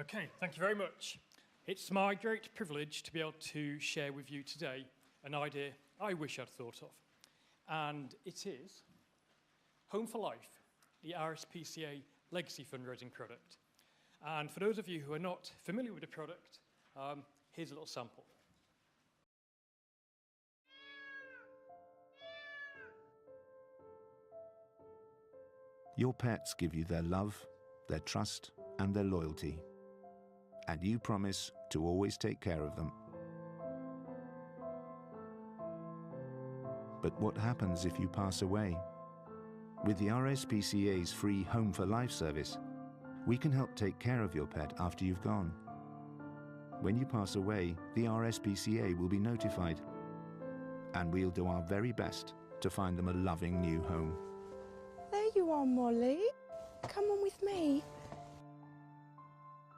Okay, thank you very much. It's my great privilege to be able to share with you today an idea I wish I'd thought of. And it is Home for Life, the RSPCA legacy fundraising product. And for those of you who are not familiar with the product, here's a little sample. Your pets give you their love, their trust, and their loyalty. And you promise to always take care of them. But what happens if you pass away? With the RSPCA's free Home for Life service, we can help take care of your pet after you've gone. When you pass away, the RSPCA will be notified, and we'll do our very best to find them a loving new home. There you are, Molly. Come on with me.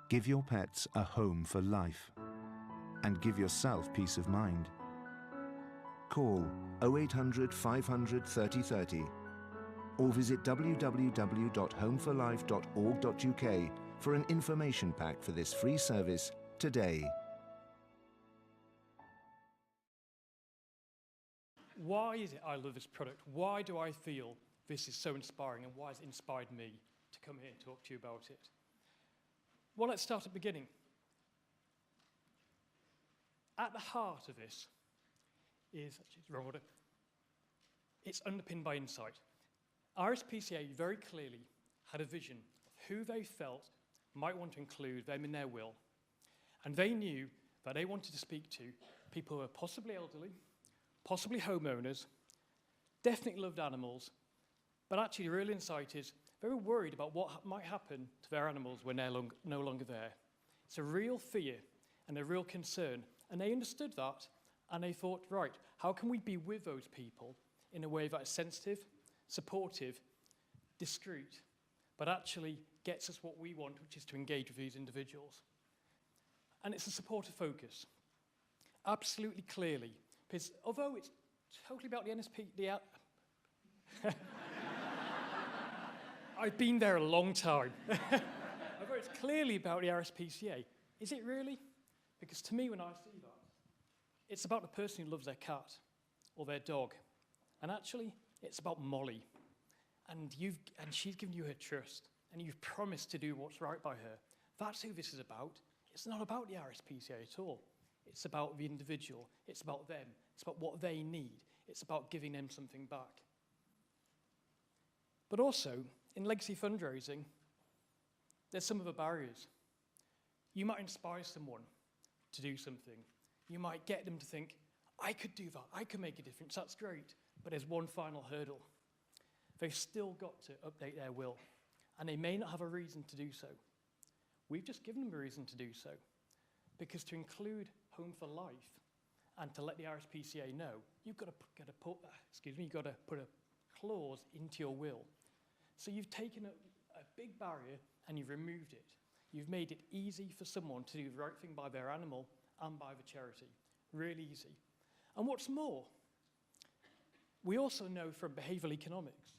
Give your pets a home for life, and give yourself peace of mind. Call 0800 500 3030 or visit www.homeforlife.org.uk for an information pack for this free service today. Why is it I love this product? Why do I feel this is so inspiring, and why has it inspired me to come here and talk to you about it? Well, let's start at the beginning. At the heart of this is, actually, it's the wrong order. It's underpinned by insight. RSPCA very clearly had a vision of who they felt might want to include them in their will. And they knew that they wanted to speak to people who are possibly elderly, possibly homeowners, definitely loved animals, but actually the real insight is they were worried about what might happen to their animals when they're no longer there. It's a real fear and a real concern. And they understood that, and they thought, right, how can we be with those people in a way that is sensitive, supportive, discreet, but actually gets us what we want, which is to engage with these individuals. And it's a supportive focus. Absolutely clearly. Because although it's totally about the NSP, I've been there a long time. Although it's clearly about the RSPCA, is it really? Because to me, when I see that, it's about the person who loves their cat or their dog. And actually, it's about Molly. And she's given you her trust, and you've promised to do what's right by her. That's who this is about. It's not about the RSPCA at all. It's about the individual. It's about them. It's about what they need. It's about giving them something back. But also, in legacy fundraising, there's some of the barriers. You might inspire someone to do something. You might get them to think, I could do that, I could make a difference, that's great. But there's one final hurdle. They've still got to update their will, and they may not have a reason to do so. We've just given them a reason to do so, because to include Home for Life and to let the RSPCA know, you've got to put a clause into your will. So you've taken a big barrier and you've removed it. You've made it easy for someone to do the right thing by their animal and by the charity. Really easy. And what's more, we also know from behavioural economics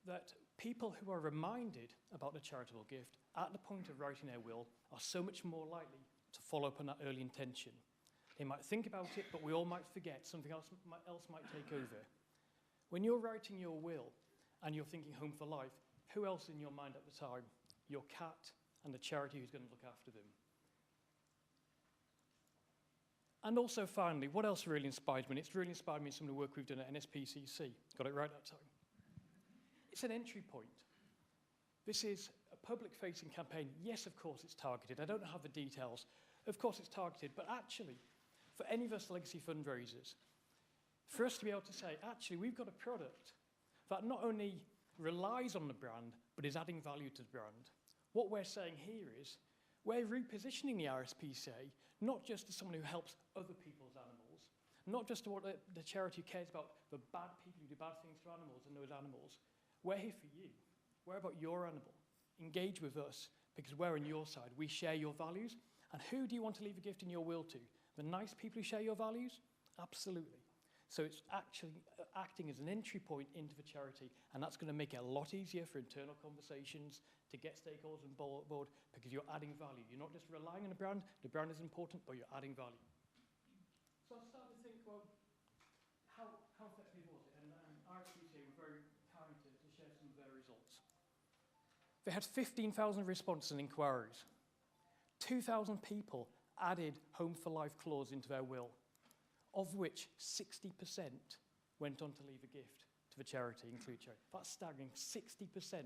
that people who are reminded about the charitable gift at the point of writing their will are so much more likely to follow up on that early intention. They might think about it, but we all might forget. Something else might take over. When you're writing your will and you're thinking Home for Life, who else in your mind at the time? Your cat and the charity who's going to look after them. And also, finally, what else really inspired me? It's really inspired me in some of the work we've done at NSPCC. Got it right that time. It's an entry point. This is a public-facing campaign. Yes, of course, it's targeted. I don't have the details. Of course, it's targeted. But actually, for any of us legacy fundraisers, for us to be able to say, actually, we've got a product that not only relies on the brand, but is adding value to the brand. What we're saying here is, we're repositioning the RSPCA not just as someone who helps other people's animals, not just what the charity who cares about the bad people who do bad things to animals and those animals. We're here for you. We're about your animal. Engage with us because we're on your side. We share your values. And who do you want to leave a gift in your will to? The nice people who share your values? Absolutely. So it's actually acting as an entry point into the charity, and that's going to make it a lot easier for internal conversations, to get stakeholders on board, because you're adding value. You're not just relying on a brand. The brand is important, but you're adding value. So I started to think, well, how effective was it? And RSPCA were very kind to share some of their results. They had 15,000 responses and inquiries. 2,000 people added Home for Life clause into their will, of which 60% went on to leave a gift to the charity, include charity. That's staggering. 60%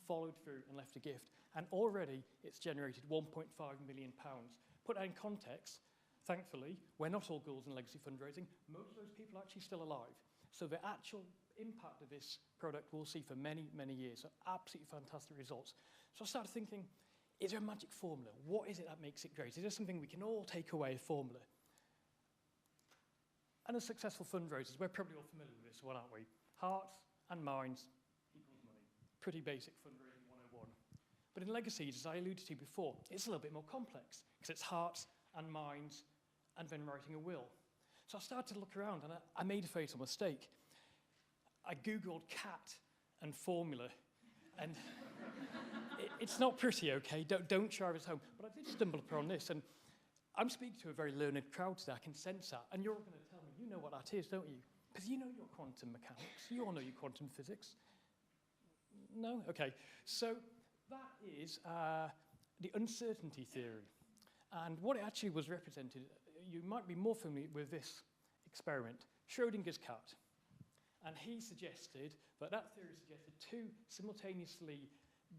followed through and left a gift. And already it's generated £1.5 million. Put that in context, thankfully, we're not all ghouls in legacy fundraising. Most of those people are actually still alive. So the actual impact of this product we'll see for many, many years. So absolutely fantastic results. So I started thinking, is there a magic formula? What is it that makes it great? Is there something we can all take away, a formula? And as successful fundraisers, we're probably all familiar with this one, aren't we? Hearts and minds equals money. Pretty basic fundraising 101. But in legacies, as I alluded to before, it's a little bit more complex, because it's hearts and minds and then writing a will. So I started to look around, and I made a fatal mistake. I Googled cat and formula, and it's not pretty, okay? Don't try this home. But I did stumble upon this, and I'm speaking to a very learned crowd today. I can sense that. And you're all going to tell me, you know what that is, don't you? Because you know your quantum mechanics. You all know your quantum physics. No? Okay. So that is the uncertainty theory. And what it actually was represented, you might be more familiar with this experiment, Schrodinger's cat. And he suggested that theory suggested two simultaneously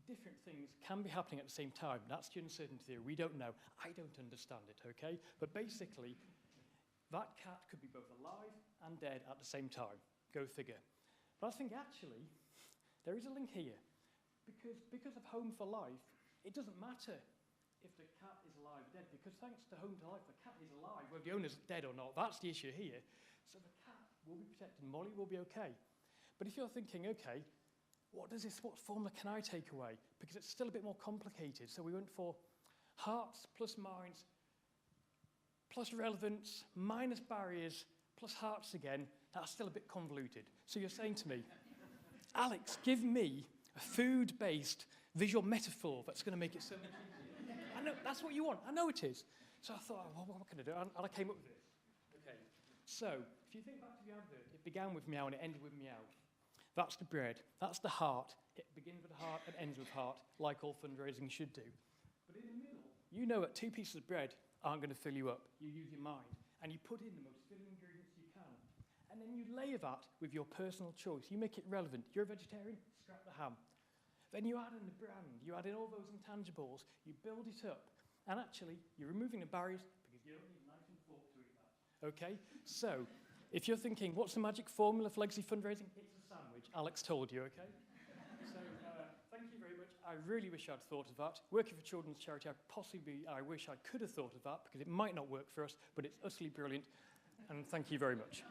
different things can be happening at the same time. That's the uncertainty theory. We don't know. I don't understand it, okay? But basically, that cat could be both alive and dead at the same time. Go figure. But I think actually, there is a link here. Because of Home for Life, it doesn't matter if the cat is alive or dead, because thanks to Home for Life, the cat is alive, whether the owner's dead or not. That's the issue here. So the cat will be protected. Molly will be okay. But if you're thinking, okay, what formula can I take away? Because it's still a bit more complicated. So we went for hearts plus minds plus relevance minus barriers plus hearts again. That's still a bit convoluted. So you're saying to me, Alex, give me a food-based visual metaphor that's going to make it so much easier. I know, that's what you want. I know it is. So I thought, well, what can I do? And I came up with this. Okay. So if you think back to the advert, it began with meow and it ended with meow. That's the bread. That's the heart. It begins with the heart and ends with heart, like all fundraising should do. But in the middle, you know that 2 pieces of bread aren't going to fill you up. You use your mind. And you put in the most filling ingredients you can. And then you layer that with your personal choice. You make it relevant. You're a vegetarian? Scrap the ham. Then you add in the brand. You add in all those intangibles. You build it up. And actually, you're removing the barriers because you don't need a knife and fork to eat that. Okay? So, if you're thinking, what's the magic formula for legacy fundraising? It's a sandwich. Alex told you, okay? So, thank you very much. I really wish I'd thought of that. Working for children's charity, I wish I could have thought of that, because it might not work for us, but it's utterly brilliant. And thank you very much.